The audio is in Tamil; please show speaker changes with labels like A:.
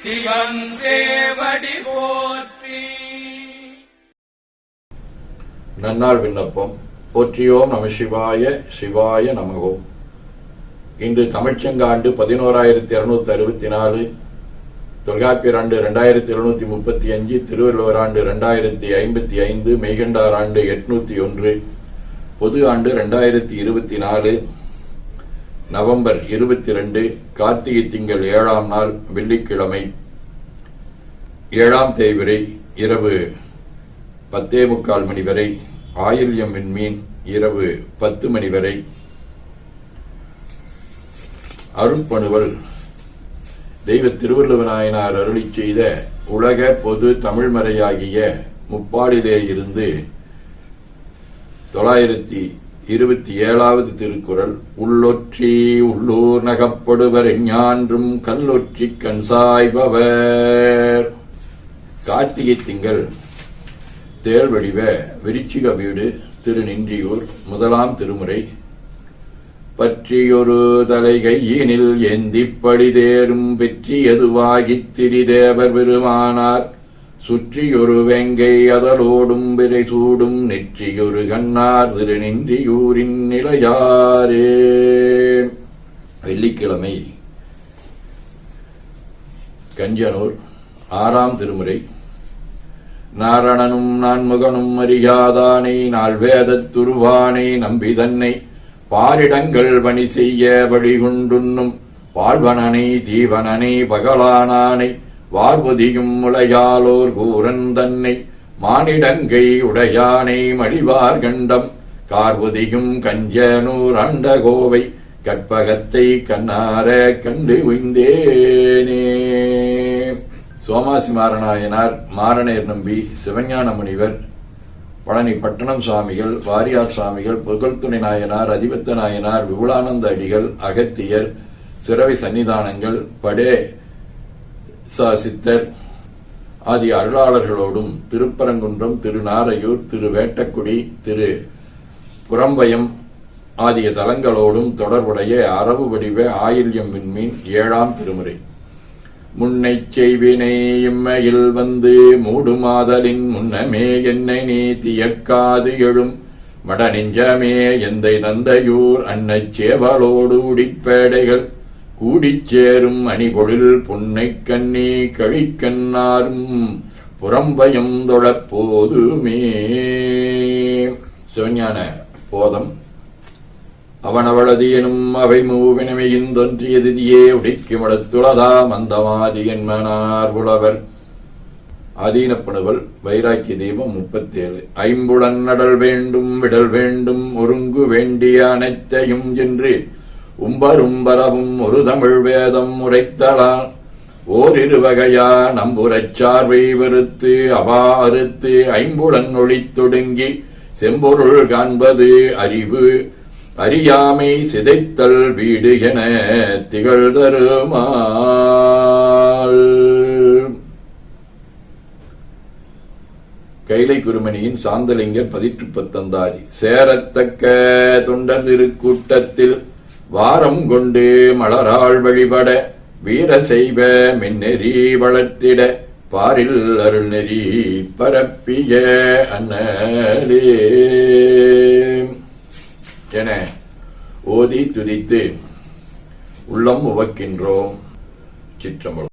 A: சிவன் தேவடி போற்றி.
B: நன்னாள் விண்ணப்பம். போற்றியோம் நம சிவாய. சிவாய நமகோம். இன்று தமிழ்ச்சங்காண்டு 11264, தொல்காப்பியர் ஆண்டு 2735, திருவள்ளுவர் ஆண்டு 2055, மெய்கண்டார் ஆண்டு 801, பொது ஆண்டு 2024, நவம்பர் 22, கார்த்திகை திங்கள் 7ஆம் நாள், வெள்ளிக்கிழமை, 7ஆம் தேய்பிறை, இரவு 10:45 மணி வரை, ஆயில்யம் விண்மீன், இரவு 10 மணி வரை. அருட்பணுவல் தெய்வ திருவள்ளுவநாயனார் அருளி செய்த உலக பொது தமிழ்மறையாகிய முப்பாடிலே இருந்து 927வது திருக்குறள். உள்ளொற்றி உள்ளூர் நகப்படுவர் எஞ்ஞான்றும் கல்லொற்றி கண்சாய்பவர். கார்த்திகை திங்கள் தேள் வடிவ விருச்சிக வீடு திருநின்றியூர். முதலாம் திருமுறை. பற்றியொரு தலை கையினில் ஏந்திப்படி தேரும் பெற்றியதுவாகித் திரிதேவர் பெருமானார் சுற்றியொரு வெங்கை அதலோடும் பிறை சூடும் நெற்றியொரு கண்ணார் திருநின்றியூரின் நிலையாரே. வெள்ளிக்கிழமை. கஞ்சனூர். 6ஆம் திருமுறை. நாரணனும் நான்முகனும் அறியாதானை நால்வேதத் துருவானை நம்பி தன்னை பாரிடங்கள் பணி செய்ய வழிகுண்டுண்ணும் பாழ்வனனை தீவனனை பகலானானை வார்வதியும் உடையாலோர் கூரன் தன்னை மானிடங்கை உடையானை மடிவார் கண்டம் கார்வதியும் கஞ்சனூர் அண்டகோவை கற்பகத்தை கண்ணார கண்டு உய்ந்தேனே. சோமாசி மாரநாயனார், மாரணேர் நம்பி, சிவஞான முனிவர், பழனி பட்டணம் சுவாமிகள், வாரியார் சுவாமிகள், புகழ்துணை நாயனார், அதிபத்த நாயனார், விபுலானந்த அடிகள், அகத்தியர், சிறவை சன்னிதானங்கள், படே சித்தர் ஆகிய அருளாளர்களோடும் திருப்பரங்குன்றம், திருநாரையூர், திருவேட்டக்குடி, திரு புறம்பயம் ஆகிய தலங்களோடும் தொடர்புடைய அரபு வடிவ ஆயில்யம் விண்மீன் 7ஆம் திருமுறை. முன்னைச் செய்வினை இம்மையில் வந்து மூடுமாதலின் முன்னமே என்னை நீ தியக்காது எழும் மடநெஞ்சமே எந்தை தந்தையூர் அன்னச் சேவலோடு உடிப்பேடைகள் கூடிச் சேரும் அணிபொழில் புன்னைக் கண்ணி கழிக்கண்ணாரும் புறம்பயம் தொழப்போதுமே. சிவஞான போதம். அவனவளது எனும் அவை மூவினமையின் தொன்றியதியே உடைக்குமடத்துளதா மந்தமாதி என்மனார் புலவர். ஆதீனப்பணுவல். வைராக்கிய தீபம் 37. ஐம்புலன் நடல் வேண்டும் விடல் வேண்டும் ஒருங்கு வேண்டிய அனைத்தையும் என்று உம்பரும்பரவும் ஒரு தமிழ் வேதம் உரைத்தலான் ஓரிரு வகையா நம்புறச் சார்பை வெறுத்து அவா அறுத்து ஐம்புலன் ஒளித்தொடுங்கி செம்பொருள் காண்பது அறிவு அறியாமை சிதைத்தல் வீடு என திகழ்தருமாள். கைலை குருமணியின் சாந்தலிங்கர் 19 சேரத்தக்க தொண்டர் திருக்கூட்டத்தில் வாரம் கொண்டு மலராள் வழிபட வீர செய்வ மின்னெறி வளர்த்திட பாரில் அருள் நெறி பரப்பிய அண்ணலே என ஓதி துதித்து உள்ளம் உவக்கின்றோம். சிற்றம்பலம்.